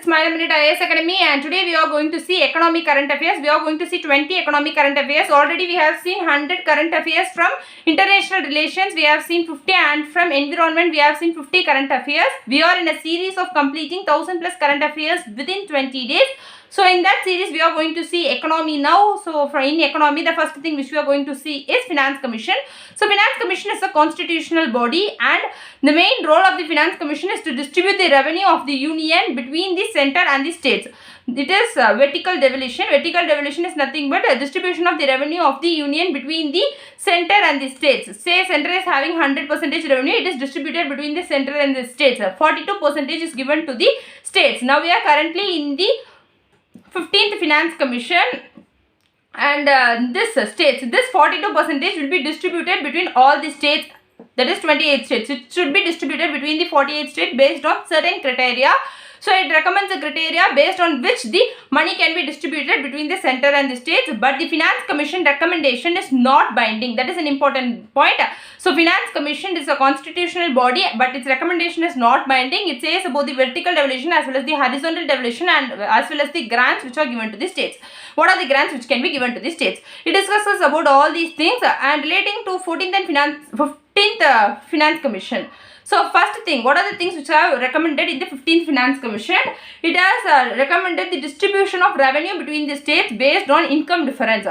Smile a Minute IAS Academy, and today we are going to see economic current affairs. We are going to see 20 economic current affairs. Already we have seen 100 current affairs from international relations. We have seen 50, and from environment we have seen 50 current affairs. We are in a series of completing 1000 plus current affairs within 20 days. So in that series we are going to see economy now. So in economy, the first thing which we are going to see is Finance Commission. So Finance Commission is a constitutional body, and the main role of the Finance Commission is to distribute the revenue of the union between the center and the states. It is vertical devolution. Vertical devolution is nothing but a distribution of the revenue of the union between the center and the states. Say center is having 100% revenue, it is distributed between the center and the states. 42% is given to the states. Now we are currently in the 15th Finance Commission, and this 42% will be distributed between all the states, that is 28 states. It should be distributed between the 48 states based on certain criteria. So it recommends a criteria based on which the money can be distributed between the center and the states, but the Finance Commission recommendation is not binding. That is an important point. So Finance Commission is a constitutional body, but its recommendation is not binding. It says about the vertical devolution as well as the horizontal devolution, and as well as the grants which are given to the states. What are the grants which can be given to the states? It discusses about all these things and relating to 15th Finance Commission. So first thing, what are the things which are recommended in the 15th Finance Commission? It has recommended the distribution of revenue between the states based on income difference.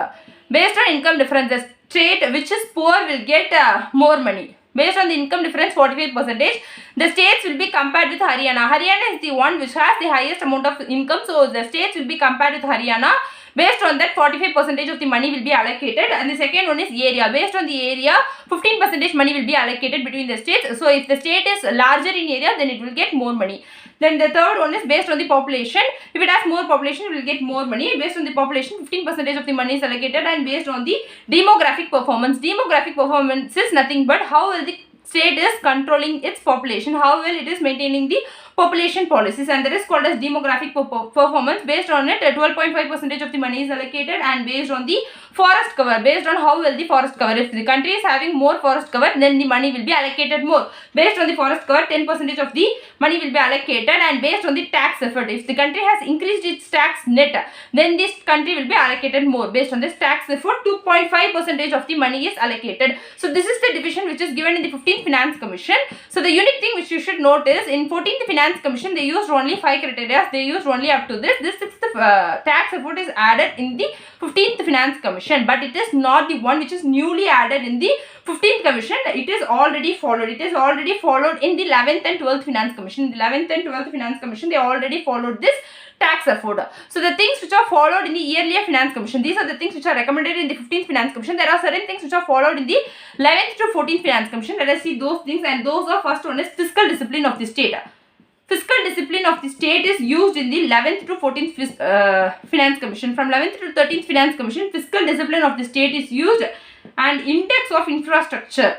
Based on income difference, the state which is poor will get more money. Based on the income difference 45%, the states will be compared with Haryana. Haryana is the one which has the highest amount of income, so the states will be compared with Haryana. Based on that, 45% of the money will be allocated, and the second one is area. Based on the area, 15% money will be allocated between the states. So if the state is larger in area, then it will get more money. Then the third one is based on the population. If it has more population, it will get more money. Based on the population, 15% of the money is allocated, and based on the demographic performance. Demographic performance is nothing but how will the state is controlling its population, how well it is maintaining the population policies, and that is called as demographic performance. Based on it, 12.5% of the money is allocated, and based on the forest cover, based on how well the forest cover. If the country is having more forest cover, then the money will be allocated more. Based on the forest cover, 10% of the money will be allocated, and based on the tax effort. If the country has increased its tax net, then this country will be allocated more. Based on this tax effort, 2.5% of the money is allocated. So this is the division which is given in the 15th Finance Commission. So the unique thing which you should note is in 14th Finance Commission they used only 5 criteria. They used only up to this. This 6th tax effort is added in the 15th Finance Commission, but it is not the one which is newly added in the 15th Commission. It is already followed. It is already followed in the 11th and 12th Finance Commission. In the 11th and 12th Finance Commission, they already followed this tax effort. So the things which are followed in the earlier Finance Commission, these are the things which are recommended in the 15th Finance Commission. There are certain things which are followed in the 11th to 14th Finance Commission. Let us see those things, and those are, first one is fiscal discipline of the state. Fiscal discipline of the state is used in the 11th to 14th Finance Commission. From 11th to 13th Finance Commission, fiscal discipline of the state is used, and index of infrastructure.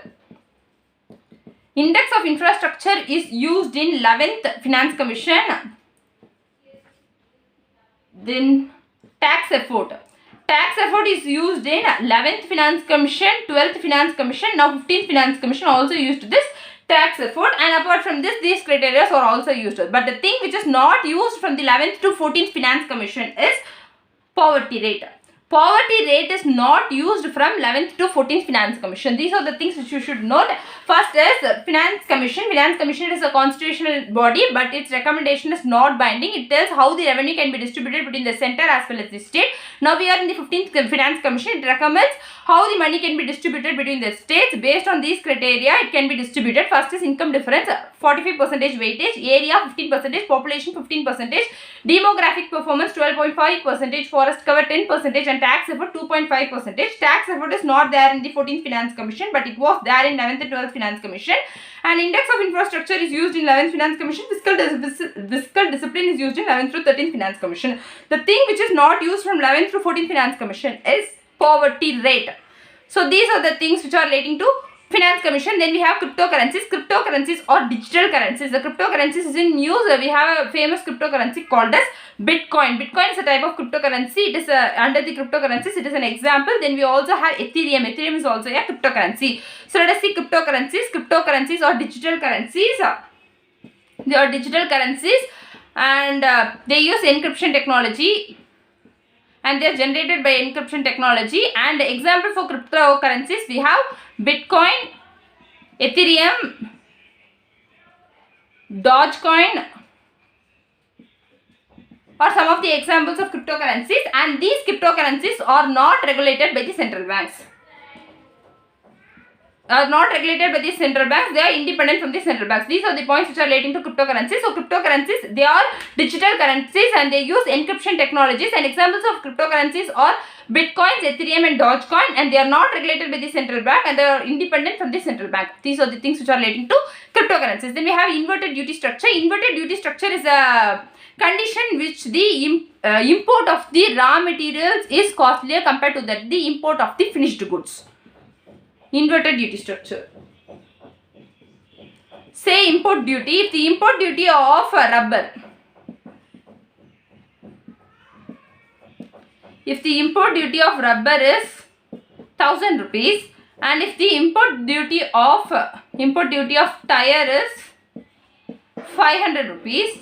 Index of infrastructure is used in 11th Finance Commission. Then tax effort. Tax effort is used in 11th Finance Commission, 12th Finance Commission. Now 15th Finance Commission also used this tax effort, and apart from this, these criteria are also used. But the thing which is not used from the 11th to 14th Finance Commission is poverty rate. Poverty rate is not used from 11th to 14th Finance Commission. These are the things which you should note. First is Finance Commission. Finance Commission is a constitutional body, but its recommendation is not binding. It tells how the revenue can be distributed between the center as well as the state. Now we are in the 15th Finance Commission. It recommends how the money can be distributed between the states. Based on these criteria, it can be distributed. First is income difference, 45% weightage, area 15%, population 15%, demographic performance 12.5%, forest cover 10%, and tax effort 2.5%. Tax effort is not there in the 14th Finance Commission, but it was there in 11th and 12th Finance Commission. And index of infrastructure is used in 11th Finance Commission. Fiscal discipline is used in 11th to 13th Finance Commission. The thing which is not used from 11th to 14th Finance Commission is poverty rate. So these are the things which are relating to Finance Commission. Then we have cryptocurrencies. Cryptocurrencies or digital currencies. The cryptocurrencies is in news. We have a famous cryptocurrency called as Bitcoin. Bitcoin is a type of cryptocurrency. It is under the cryptocurrencies. It is an example. Then we also have Ethereum. Ethereum is also a cryptocurrency. So let us see cryptocurrencies. Cryptocurrencies or digital currencies. They are digital currencies. and they use encryption technology, and they are generated by encryption technology. And example for cryptocurrencies, we have Bitcoin, Ethereum, Dogecoin are some of the examples of cryptocurrencies, and these cryptocurrencies are not regulated by the central banks. Are not regulated by the central banks, they are independent from the central banks. These are the points which are relating to cryptocurrencies. So cryptocurrencies, they are digital currencies and they use encryption technologies, and examples of cryptocurrencies are Bitcoins, Ethereum and Dogecoin, and they are not regulated by the central bank and they are independent from the central bank. These are the things which are relating to cryptocurrencies. Then we have inverted duty structure. Inverted duty structure is a condition which the import of the raw materials is costlier compared to the import of the finished goods. Inverted duty structure. Say import duty. If the import duty of rubber, if the import duty of rubber is 1000 rupees, and if the import duty of tire is 500 rupees,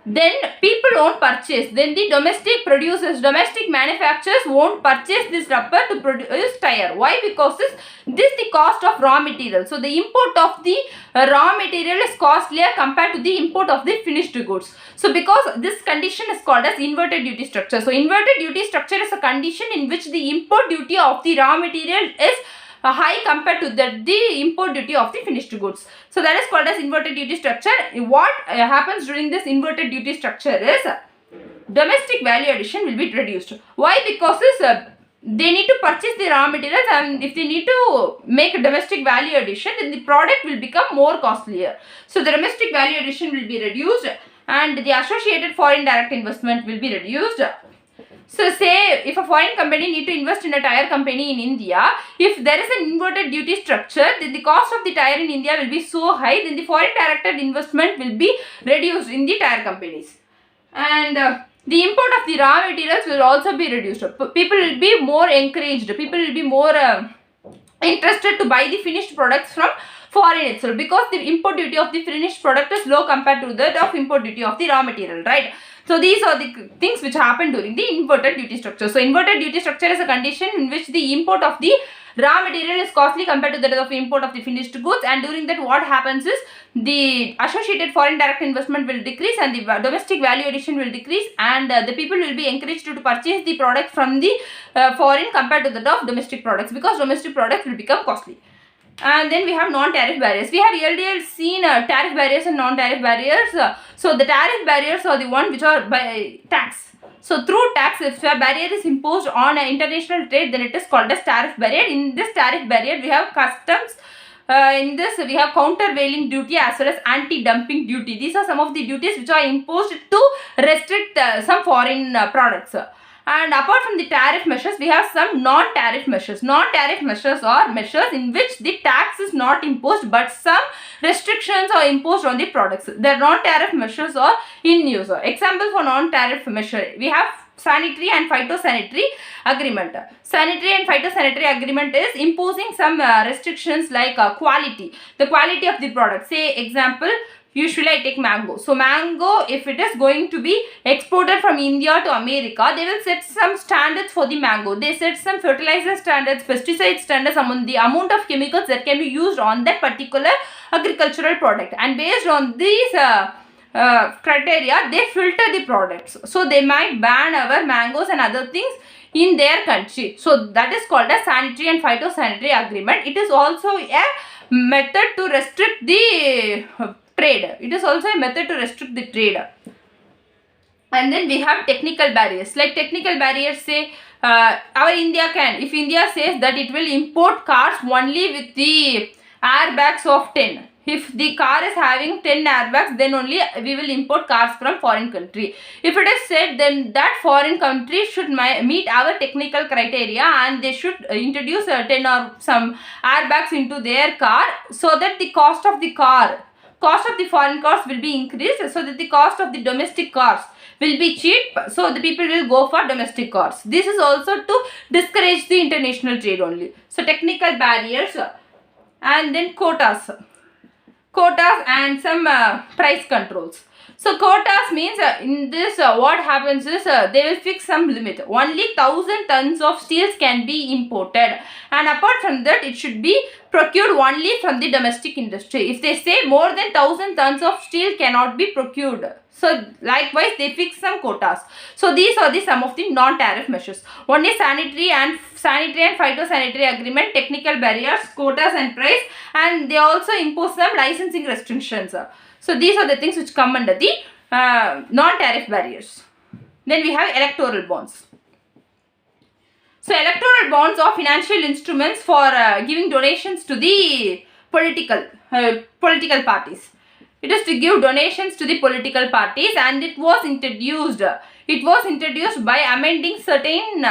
then people won't purchase. Then the domestic producers, domestic manufacturers won't purchase this rubber to produce tire. Why? Because this the cost of raw material. So the import of the raw material is costlier compared to the import of the finished goods. So because this condition is called as inverted duty structure. So inverted duty structure is a condition in which the import duty of the raw material is high compared to the import duty of the finished goods. So that is called as inverted duty structure. What happens during this inverted duty structure is domestic value addition will be reduced. Why? Because they need to purchase the raw materials, and if they need to make a domestic value addition, then the product will become more costlier. So the domestic value addition will be reduced and the associated foreign direct investment will be reduced. So say if a foreign company need to invest in a tire company in India, if there is an inverted duty structure, then the cost of the tire in India will be so high, then the foreign direct investment will be reduced in the tire companies. And the import of the raw materials will also be reduced. People will be more encouraged, people will be more interested to buy the finished products from foreign itself, because the import duty of the finished product is low compared to that of import duty of the raw material, right? So these are the things which happen during the inverted duty structure. So inverted duty structure is a condition in which the import of the raw material is costly compared to that of import of the finished goods, and during that what happens is the associated foreign direct investment will decrease and the domestic value addition will decrease, and the people will be encouraged to purchase the product from the foreign compared to that of domestic products, because domestic products will become costly. And then we have non-tariff barriers. We have earlier seen tariff barriers and non-tariff barriers. So the tariff barriers are the one which are by tax. So through tax, if a barrier is imposed on international trade, then it is called as tariff barrier. In this tariff barrier, we have customs. In this, we have countervailing duty as well as anti-dumping duty. These are some of the duties which are imposed to restrict some foreign products. And apart from the tariff measures, we have some non-tariff measures. Non-tariff measures are measures in which the tax is not imposed, but some restrictions are imposed on the products. The non-tariff measures are in use. Example for non-tariff measure, we have sanitary and phytosanitary agreement. Sanitary and phytosanitary agreement is imposing some restrictions like quality. The quality of the product. Say example, usually I take mango. So mango, if it is going to be exported from India to America, they will set some standards for the mango. They set some fertilizer standards, pesticide standards, among the amount of chemicals that can be used on that particular agricultural product. And based on these criteria, they filter the products. So they might ban our mangoes and other things in their country. So that is called a sanitary and phytosanitary agreement. It is also a method to restrict the trade. It is also a method to restrict the trade. And then we have technical barriers. Like technical barriers say, our India can, if India says that it will import cars only with the airbags of 10. If the car is having 10 airbags, then only we will import cars from foreign country. If it is said, then that foreign country should meet our technical criteria and they should introduce 10 or some airbags into their car, so that the cost of the foreign cars will be increased, so that the cost of the domestic cars will be cheap, so the people will go for domestic cars. This is also to discourage the international trade only. So technical barriers, and then quotas and some price controls. So quotas means in this what happens is they will fix some limit. Only 1,000 tons of steels can be imported, and apart from that it should be procured only from the domestic industry. If they say more than 1,000 tons of steel cannot be procured, so likewise they fix some quotas. So these are the some of the non-tariff measures. One is sanitary and phytosanitary agreement, technical barriers, quotas and price, and they also impose some licensing restrictions. So these are the things which come under the non-tariff barriers. Then we have electoral bonds. So electoral bonds are financial instruments for giving donations to the political parties. It is to give donations to the political parties, and it was introduced. It was introduced by amending certain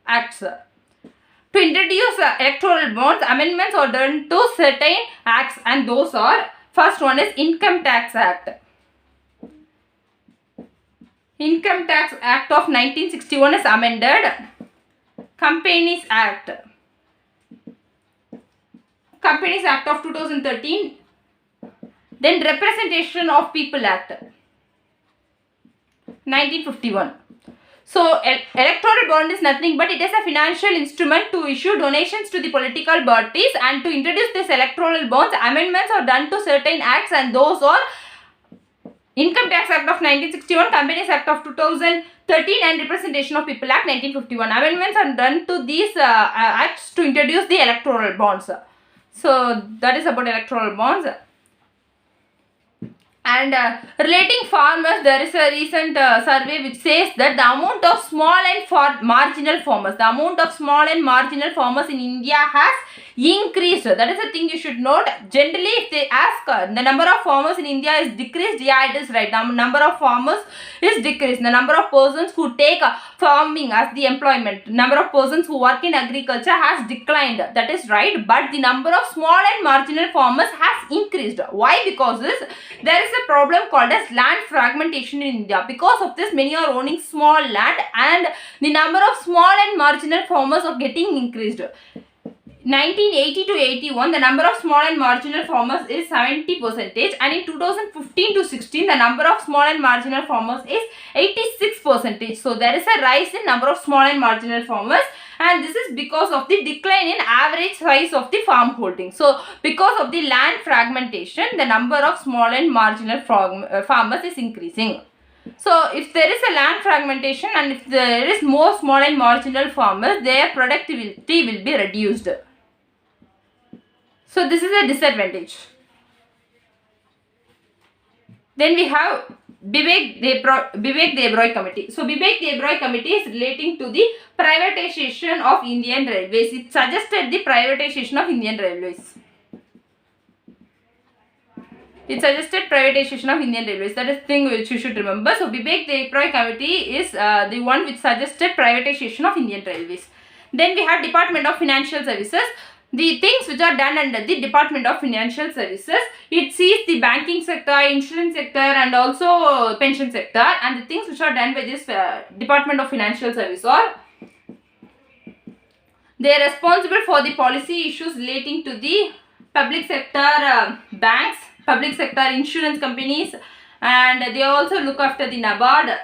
acts. To introduce electoral bonds, amendments are done to certain acts, and those are, first one is Income Tax Act. Income Tax Act of 1961 is amended. Companies Act. Companies Act of 2013. Then Representation of People Act 1951. So electoral bond is nothing but it is a financial instrument to issue donations to the political parties, and to introduce this electoral bonds, amendments are done to certain acts, and those are Income Tax Act of 1961, Companies Act of 2013, and Representation of People Act 1951. Amendments are done to these acts to introduce the electoral bonds. So that is about electoral bonds. And relating farmers, there is a recent survey which says that the amount of small and marginal farmers, in India has increased. That is a thing you should note. Generally, if they ask the number of farmers in India is decreased, yeah, it is right. The number of farmers is decreased. The number of persons who take farming as the employment, number of persons who work in agriculture has declined. That is right. But the number of small and marginal farmers has increased. Why? Because there is a problem called as land fragmentation in India. Because of this, many are owning small land, and the number of small and marginal farmers are getting increased. 1980 to 81, the number of small and marginal farmers is 70%, and in 2015 to 16, the number of small and marginal farmers is 86%. So there is a rise in number of small and marginal farmers, and this is because of the decline in average size of the farm holding. So because of the land fragmentation, the number of small and marginal farmers is increasing. So if there is a land fragmentation, and if there is more small and marginal farmers, their productivity will be reduced. So this is a disadvantage. Then we have Vivek Debroi Committee. So Vivek Debroi Committee is relating to the privatization of Indian Railways. It suggested the privatization of Indian Railways. That is the thing which you should remember. So Vivek Debroi Committee is the one which suggested privatization of Indian Railways. Then we have Department of Financial Services. The things which are done under the Department of Financial Services, it sees the banking sector, insurance sector, and also pension sector. And the things which are done by this Department of Financial Services are, they are responsible for the policy issues relating to the public sector banks, public sector insurance companies, and they also look after the NABARD.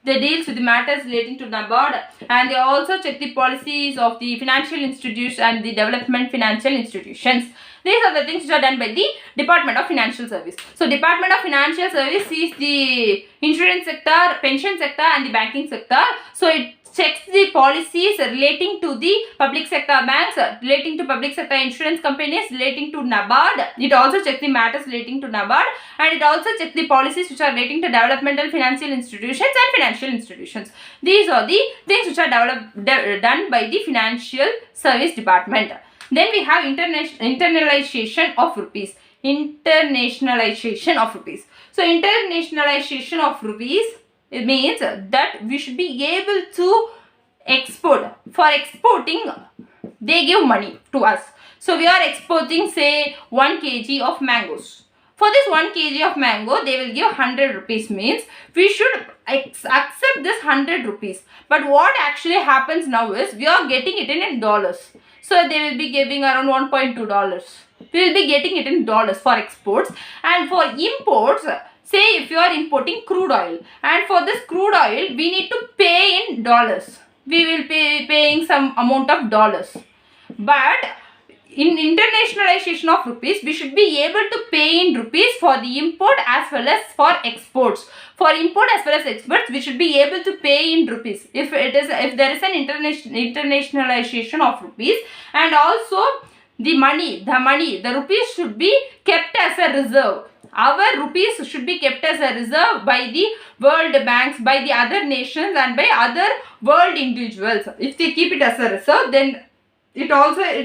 They deals with the matters relating to NABARD, and they also check the policies of the financial institutions and the development financial institutions. These are the things which are done by the Department of Financial Service. So Department of Financial Service sees the insurance sector, pension sector, and the banking sector. So it checks the policies relating to the public sector banks, relating to public sector insurance companies, relating to NABARD. It also checks the matters relating to NABARD, and it also checks the policies which are relating to developmental financial institutions and financial institutions. These are the things which are done by the Financial Service Department. Then we have internationalization of rupees. Internationalization of rupees. So internationalization of rupees, it means that we should be able to export. For exporting, they give money to us. So we are exporting, say, 1 kg of mangoes. For this 1 kg of mango, they will give 100 rupees, means we should accept this 100 rupees. But what actually happens now is we are getting it in dollars. So they will be giving around $1.2. We will be getting it in dollars for exports. And for imports, say if you are importing crude oil, and for this crude oil, we need to pay in dollars. We will be paying some amount of dollars. But in internationalization of rupees, we should be able to pay in rupees for the import as well as for exports. For import as well as exports, we should be able to pay in rupees if there is an internationalization of rupees. And also the rupees should be kept as a reserve. Our rupees should be kept as a reserve by the world banks, by the other nations, and by other world individuals. If they keep it as a reserve, then it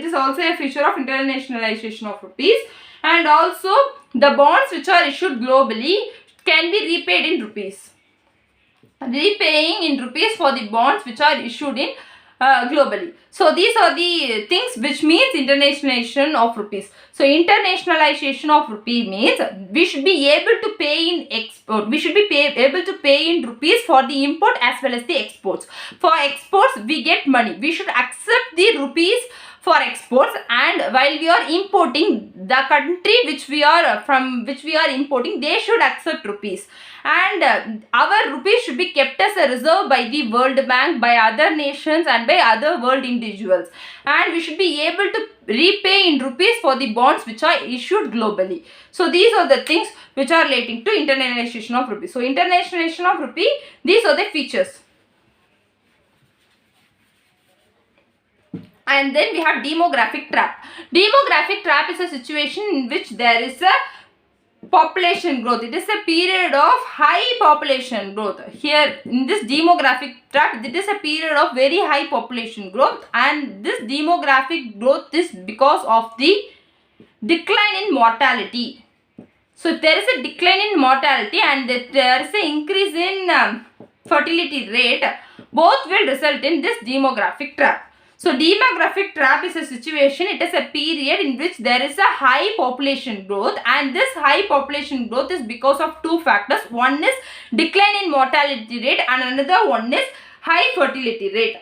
is also a feature of internationalization of rupees. And also the bonds which are issued globally can be repaid in rupees. Repaying in rupees for the bonds which are issued in globally. So these are the things which means internationalization of rupees. So internationalization of rupee means we should be able to pay in export. We should be able to pay in rupees for the import as well as the exports. For exports, we get money. We should accept the rupees for exports, and while we are importing, the country which we are importing, they should accept rupees. And our rupees should be kept as a reserve by the World Bank, by other nations, and by other world individuals. And we should be able to repay in rupees for the bonds which are issued globally. So these are the things which are relating to internationalization of rupees. So internationalization of rupee, these are the features. And then we have demographic trap. Demographic trap is a situation in which there is a population growth. It is a period of high population growth. Here in this demographic trap, it is a period of very high population growth, and this demographic growth is because of the decline in mortality. So if there is a decline in mortality and there is an increase in fertility rate, both will result in this demographic trap. So demographic trap is a situation, it is a period in which there is a high population growth, and this high population growth is because of two factors. One is decline in mortality rate and another one is high fertility rate.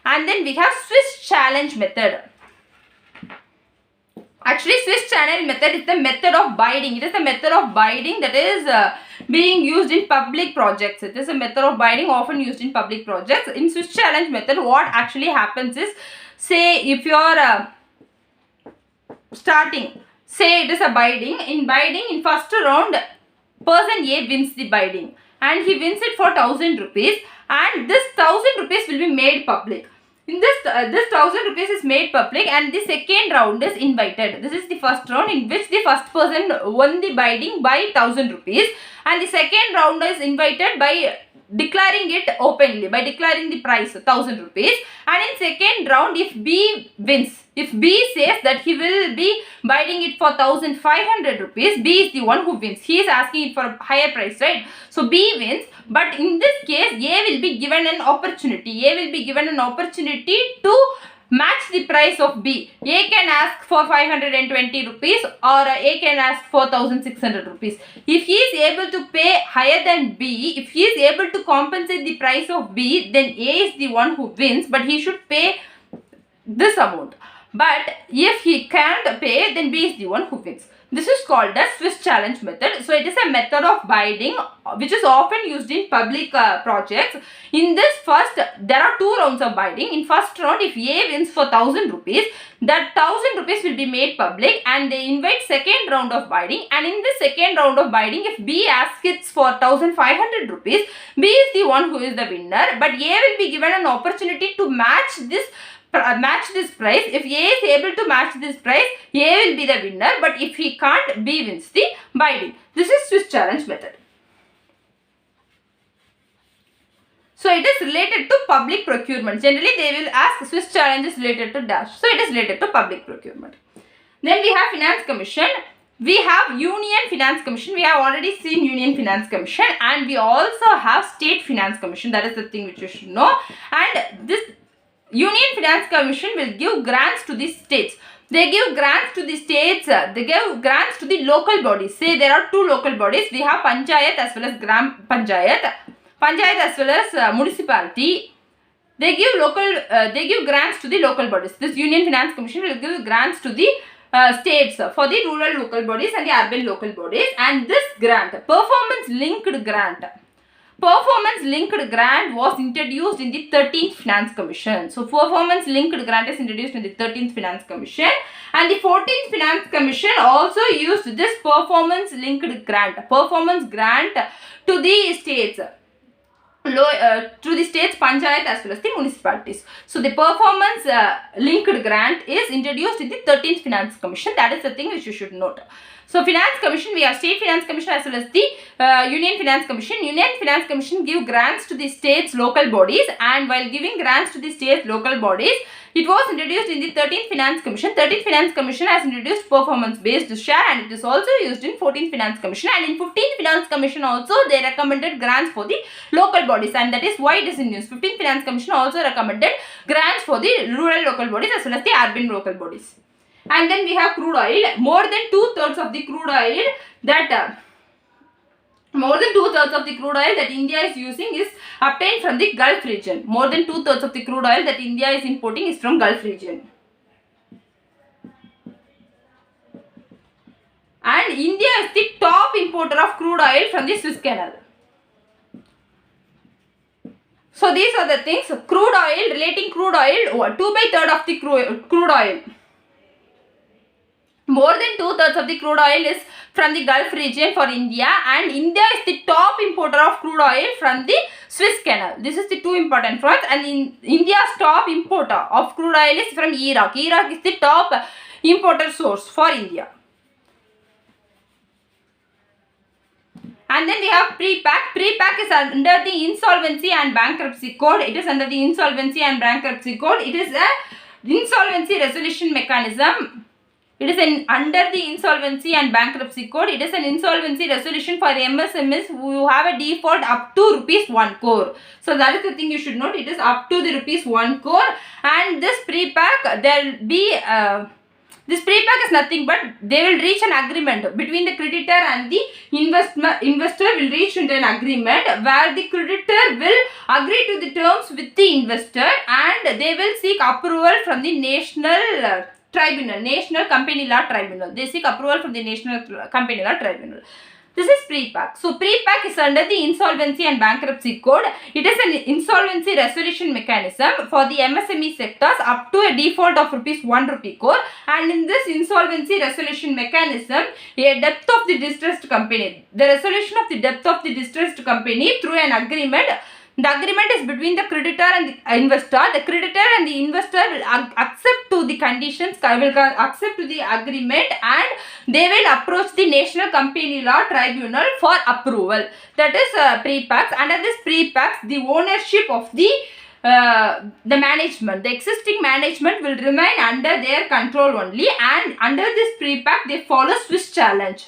And then we have Swiss challenge method. Actually, Swiss challenge method is the method of bidding. It is the method of bidding that is being used in public projects. It is a method of bidding often used in public projects. In Swiss challenge method, what actually happens is, say if you are starting, say it is a bidding. In bidding, in first round, person A wins the bidding and he wins it for 1000 rupees, and this 1000 rupees will be made public. In this 1000 rupees is made public, and the second round is invited. This is the first round in which the first person won the bidding by 1000 rupees, and the second round is invited by declaring it openly, by declaring the price 1000 rupees. And in second round, if B wins, if B says that he will be bidding it for 1500 rupees, B is the one who wins. He is asking it for a higher price, right? So B wins, but in this case, A will be given an opportunity. A will be given an opportunity to match the price of B. A can ask for 520 rupees or A can ask for 1600 rupees. If he is able to pay higher than B, if he is able to compensate the price of B, then A is the one who wins, but he should pay this amount. But if he can't pay, then B is the one who wins. This is called the Swiss challenge method. So it is a method of bidding which is often used in public projects. In this first, there are two rounds of bidding. In first round, if A wins for 1000 rupees, that 1000 rupees will be made public, and they invite second round of bidding. And in the second round of bidding, if B asks it for 1500 rupees, B is the one who is the winner, but A will be given an opportunity to match this price. If A is able to match this price, A will be the winner, but if he can't, B wins the bidding. This is Swiss challenge method. So it is related to public procurement. Generally, they will ask Swiss challenge is related to dash. So it is related to public procurement. Then we have Finance Commission. We have Union Finance Commission. We have already seen Union Finance Commission, and we also have State Finance Commission. That is the thing which you should know. And this Union Finance Commission will give grants to the states. They give grants to the states, they give grants to the local bodies. Say there are two local bodies. We have Panchayat as well as Gram Panchayat. Panchayat as well as municipality. They give grants to the local bodies. This Union Finance Commission will give grants to the states for the rural local bodies and the urban local bodies. And this grant, performance linked grant was introduced in the 13th Finance Commission. So performance linked grant is introduced in the 13th Finance Commission, and the 14th Finance Commission also used this performance linked grant to the states. To the states, panchayat as well as the municipalities. So the performance linked grant is introduced in the 13th Finance Commission. That is the thing which you should note. So Finance Commission, we have State Finance Commission as well as the Union Finance Commission. Union Finance Commission give grants to the states local bodies, and while giving grants to the states local bodies, it was introduced in the 13th Finance Commission. 13th Finance Commission has introduced performance based share, and it is also used in 14th Finance Commission, and in 15th Finance Commission also they recommended grants for the local bodies, and that is why it is in use. 15th Finance Commission also recommended grants for the rural local bodies as well as the urban local bodies. And then we have crude oil. More than 2/3 of the crude oil that India is using is obtained from the Gulf region. More than 2/3 of the crude oil that India is importing is from Gulf region. And India is the top importer of crude oil from the Suez Canal. So these are the things. Crude oil, relating crude oil, 2/3 of the crude oil. More than 2/3 of the crude oil is from the Gulf region for India, and India is the top importer of crude oil from the Suez Canal. This is the two important points. And India's top importer of crude oil is from Iraq. Iraq is the top importer source for India. And then we have pre-pack. Pre-pack is under the Insolvency and Bankruptcy Code. It is under the Insolvency and Bankruptcy Code. It is a insolvency resolution mechanism. It is under the Insolvency and Bankruptcy Code. It is an insolvency resolution for MSMEs who have a default up to ₹1 crore. So that is the thing you should note. It is up to the ₹1 crore. And this pre-pack, there will be this pre-pack is nothing but they will reach an agreement between the creditor and the investor will reach into an agreement where the creditor will agree to the terms with the investor, and they will seek approval from the National Company Law Tribunal. They seek approval from the National Company Law Tribunal. This is pre-pack. So pre-pack is under the Insolvency and Bankruptcy Code. It is an insolvency resolution mechanism for the MSME sectors up to a default of ₹1 crore. And in this insolvency resolution mechanism, a debt of the distressed company, the resolution of the debt of the distressed company through an agreement. The agreement is between the creditor and the investor. The creditor and the investor will accept to the conditions, will accept to the agreement, and they will approach the National Company Law Tribunal for approval. That is pre-packs. Under this pre-packs, the ownership of the management, the existing management will remain under their control only, and under this pre-pack, they follow Swiss challenge.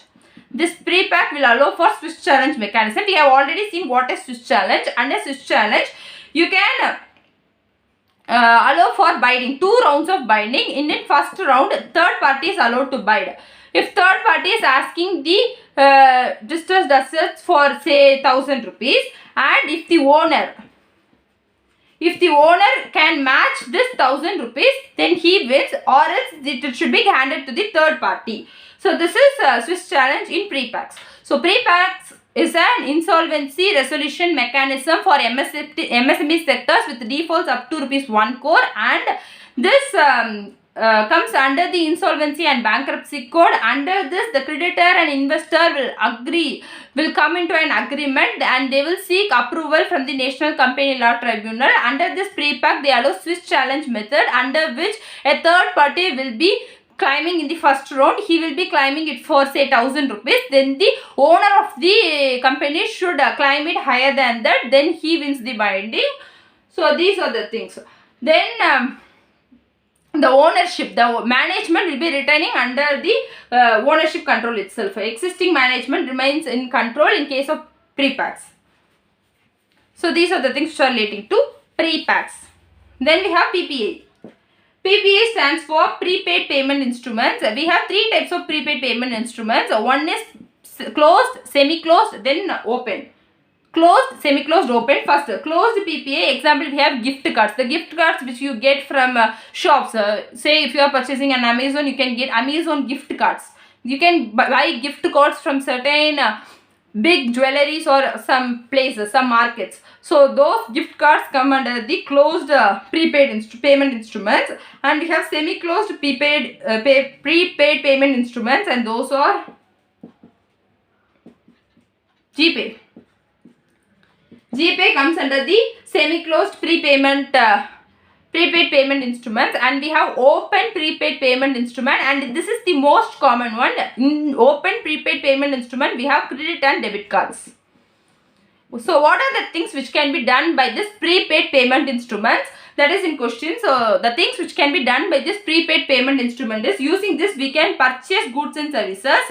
This pre-pack will allow for Swiss challenge mechanism. We have already seen what is Swiss challenge. Under Swiss challenge, you can allow for biding, 2 rounds of binding. In the first round, third party is allowed to bid. If third party is asking the distressed assets for say ₹1,000, and if the owner can match this ₹1,000, then he wins, or else it should be handed to the third party. So this is Swiss challenge in pre-packs. So pre-packs is an insolvency resolution mechanism for MSME sectors with defaults up to ₹1 crore, and this comes under the Insolvency and Bankruptcy Code. Under this, the creditor and investor will come into an agreement, and they will seek approval from the National Company Law Tribunal. Under this pre-pack, they allow Swiss challenge method, under which a third party will be claiming in the first round. He will be claiming it for say ₹1,000. Then the owner of the company should claim it higher than that. Then he wins the binding. So these are the things. Then the ownership, the management will be retaining under the ownership control itself. Existing management remains in control in case of pre-packs. So these are the things which are relating to pre-packs. Then we have PPA. PPA stands for prepaid payment instruments. We have three types of prepaid payment instruments. One is closed, semi-closed, then open. Closed, semi-closed, open. First, closed PPA. Example, we have gift cards. The gift cards which you get from shops. Say if you are purchasing on Amazon, you can get Amazon gift cards. You can buy gift cards from certain big jewelries or some places, some markets. So those gift cards come under the closed prepaid payment instruments, and we have semi-closed prepaid payment instruments, and those are GPay. GPay comes under the semi-closed prepaid payment instruments, and we have open prepaid payment instrument, and this is the most common one. In open prepaid payment instrument, we have credit and debit cards. So what are the things which can be done by this prepaid payment instruments? That is in question. So the things which can be done by this prepaid payment instrument is, using this we can purchase goods and services.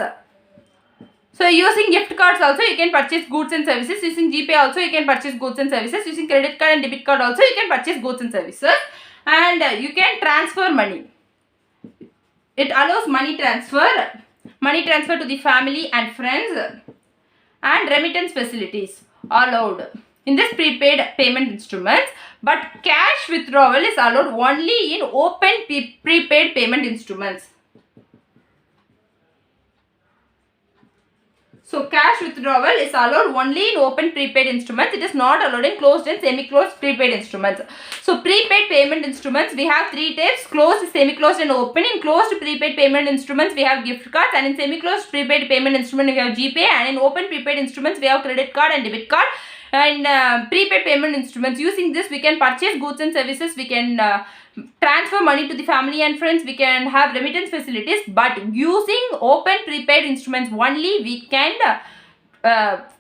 So using gift cards also you can purchase goods and services. Using GPay also you can purchase goods and services. Using credit card and debit card also you can purchase goods and services. And you can transfer money. It allows money transfer to the family and friends, and remittance facilities allowed in this prepaid payment instruments, but cash withdrawal is allowed only in open prepaid payment instruments. So cash withdrawal is allowed only in open prepaid instruments. It is not allowed in closed and semi-closed prepaid instruments. So prepaid payment instruments, we have three types: closed, semi-closed and open. In closed prepaid payment instruments, we have gift cards, and in semi-closed prepaid payment instrument, we have GPay, and in open prepaid instruments, we have credit card and debit card. And prepaid payment instruments, using this we can purchase goods and services, we can transfer money to the family and friends, we can have remittance facilities, but using open prepaid instruments only we can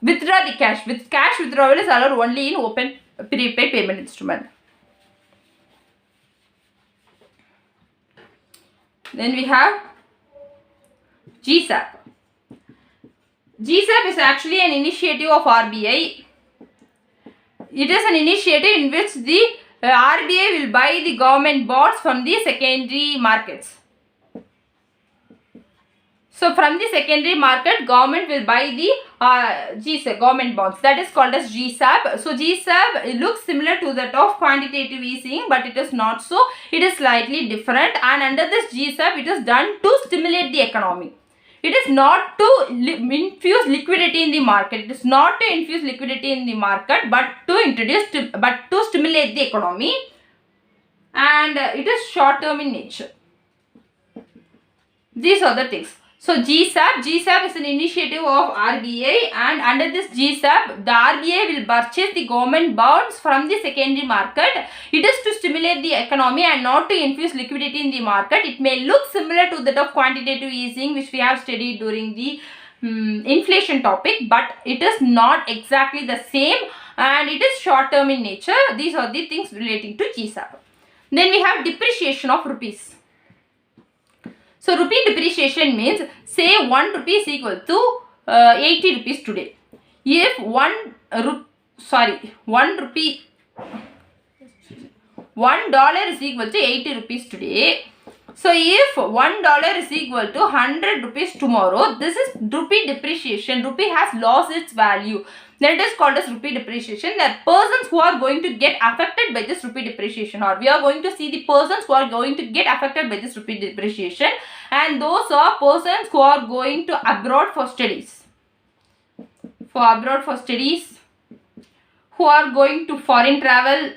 withdraw the cash. With cash withdrawal is allowed only in open prepaid payment instrument. Then we have GSAP. GSAP is actually an initiative of RBI. It is an initiative in which the RBI will buy the government bonds from the secondary markets. So from the secondary market, government will buy the GSAP, government bonds. That is called as GSAP. So GSAP, it looks similar to that of quantitative easing, but it is not so. It is slightly different, and under this GSAP, it is done to stimulate the economy. It is not to infuse liquidity in the market. It is not to infuse liquidity in the market, but to stimulate the economy. And it is short term in nature. These are the things. So GSAP is an initiative of RBI, and under this GSAP, the RBI will purchase the government bonds from the secondary market. It is to stimulate the economy and not to infuse liquidity in the market. It may look similar to that of quantitative easing, which we have studied during the inflation topic, but it is not exactly the same, and it is short term in nature. These are the things relating to GSAP. Then we have depreciation of rupees. So rupee depreciation means, say 1 rupee is equal to 80 rupees today. If $1 is equal to 80 rupees today, so if $1 is equal to 100 rupees tomorrow, this is rupee depreciation. Rupee has lost its value. Then it is called as rupee depreciation. There are persons who are going to get affected by this rupee depreciation, or we are going to see the persons who are going to get affected by this rupee depreciation, and those are persons who are going to abroad for studies. Who are going to foreign travel,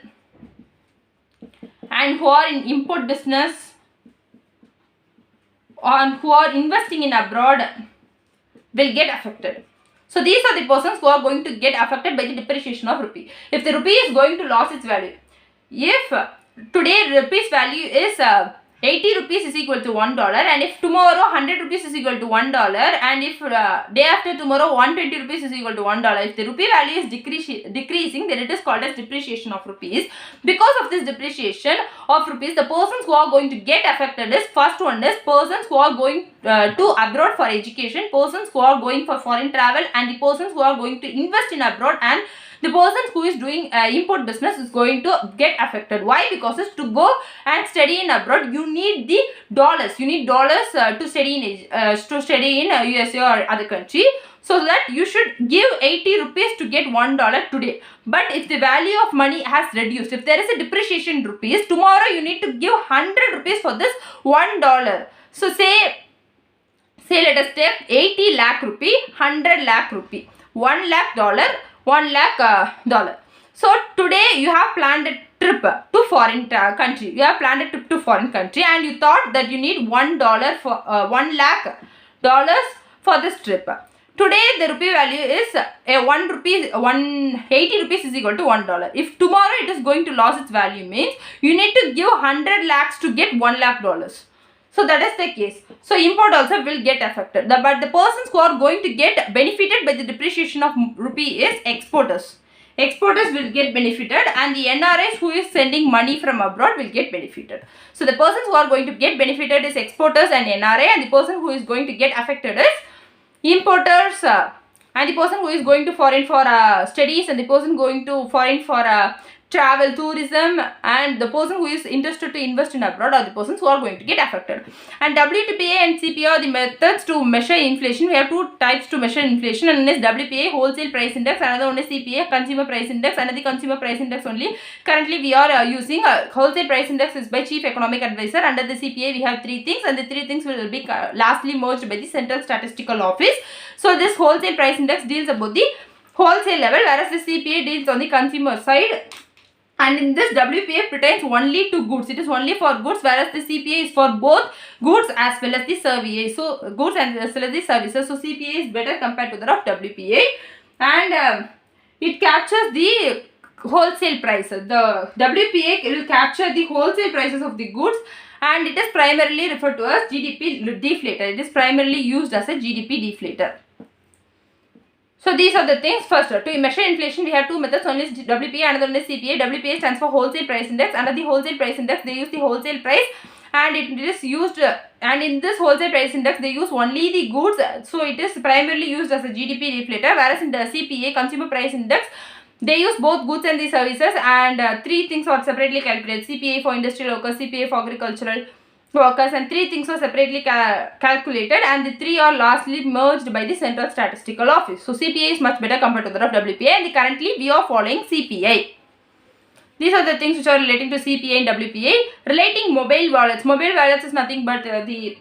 and who are in import business, and who are investing in abroad will get affected. So these are the persons who are going to get affected by the depreciation of rupee. If the rupee is going to lose its value, if today rupee's value is 80 rupees is equal to $1, and if tomorrow 100 rupees is equal to $1, and if day after tomorrow 120 rupees is equal to $1, if the rupee value is decreasing, then it is called as depreciation of rupees. Because of this depreciation of rupees, the persons who are going to get affected is, first one is persons who are going to abroad for education, persons who are going for foreign travel, and the persons who are going to invest in abroad, and the person who is doing import business is going to get affected. Why? Because to go and study in abroad, you need the dollars. You need dollars to study in USA or other country. So that you should give 80 rupees to get $1 today. But if the value of money has reduced, if there is a depreciation in rupees, tomorrow you need to give 100 rupees for this $1. So say let us take 80 lakh rupee, 100 lakh rupee, 1 lakh dollar, 1 lakh dollar. So today you have planned a trip to foreign country. You have planned a trip to foreign country, and you thought that you need $1 for 1 lakh dollars for this trip. Today the rupee value is 80 rupees is equal to $1. If tomorrow it is going to lose its value, means you need to give 100 lakhs to get 1 lakh dollars. So that is the case. So import also will get affected. But the persons who are going to get benefited by the depreciation of rupee is exporters. Exporters will get benefited, and the NRIs who is sending money from abroad will get benefited. So the persons who are going to get benefited is exporters and NRI, and the person who is going to get affected is importers, and the person who is going to foreign for studies, and the person going to foreign for travel, tourism, and the person who is interested to invest in abroad are the persons who are going to get affected. And WTPA and CPA are the methods to measure inflation. We have two types to measure inflation, and one is WPA, wholesale price index, another one is CPA, consumer price index. Another consumer price index only. Currently we are using wholesale price index is by chief economic advisor. Under the CPA we have three things, and the three things will be lastly merged by the central statistical office. So this wholesale price index deals about the wholesale level, whereas the CPA deals on the consumer side. And in this, WPA pertains only to goods. It is only for goods, whereas the CPA is for both goods as well as the services. So goods and as well as the services. So CPA is better compared to that of WPA, and it captures the wholesale prices. The WPA will capture the wholesale prices of the goods, and it is primarily referred to as GDP deflator. It is primarily used as a GDP deflator. So these are the things. First, to measure inflation, we have two methods. One is WPA, another one is CPA. WPA stands for wholesale price index. Under the wholesale price index, they use the wholesale price, and it is used. And in this wholesale price index, they use only the goods. So it is primarily used as a GDP deflator. Whereas in the CPA, consumer price index, they use both goods and the services, and three things are separately calculated. CPA for industrial workers, CPA for agricultural workers, and three things are separately calculated, and the three are lastly merged by the central statistical office. So CPA is much better compared to that of WPA, and currently we are following CPA. These are the things which are relating to CPA and WPA. Relating mobile wallets. Mobile wallets is nothing but the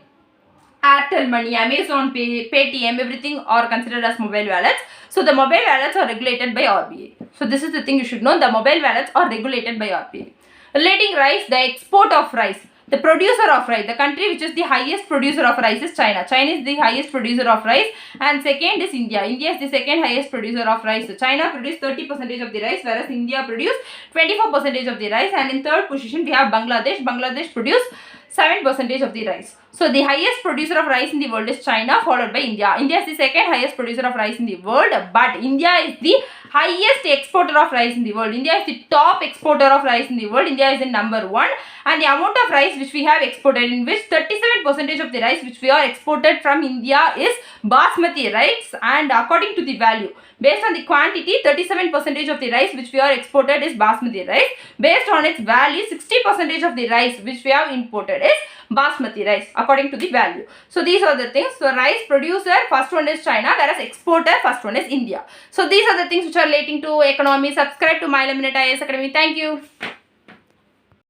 Airtel Money, Amazon Pay, Paytm, everything are considered as mobile wallets. So the mobile wallets are regulated by RBI. So this is the thing you should know. The mobile wallets are regulated by RBI. Relating rice, the export of rice. The producer of rice, the country which is the highest producer of rice is China. China is the highest producer of rice, and second is India. India is the second highest producer of rice. China produced 30% of the rice, whereas India produced 24% of the rice, and in third position we have Bangladesh. Bangladesh produced 7% of the rice. So the highest producer of rice in the world is China, followed by India. India is the second highest producer of rice in the world, but India is the highest exporter of rice in the world. India is the top exporter of rice in the world. India is in number 1, and the amount of rice which we have exported, in which 37% of the rice which we are exported from India is basmati rice, and according to the value, based on the quantity, 37% of the rice which we are exported is basmati rice. Based on its value, 60% of the rice which we have imported is basmati rice according to the value. So these are the things. So rice producer, first one is China, whereas exporter, first one is India. So these are the things which are relating to economy. Subscribe to My Lemonade IAS Academy. Thank you.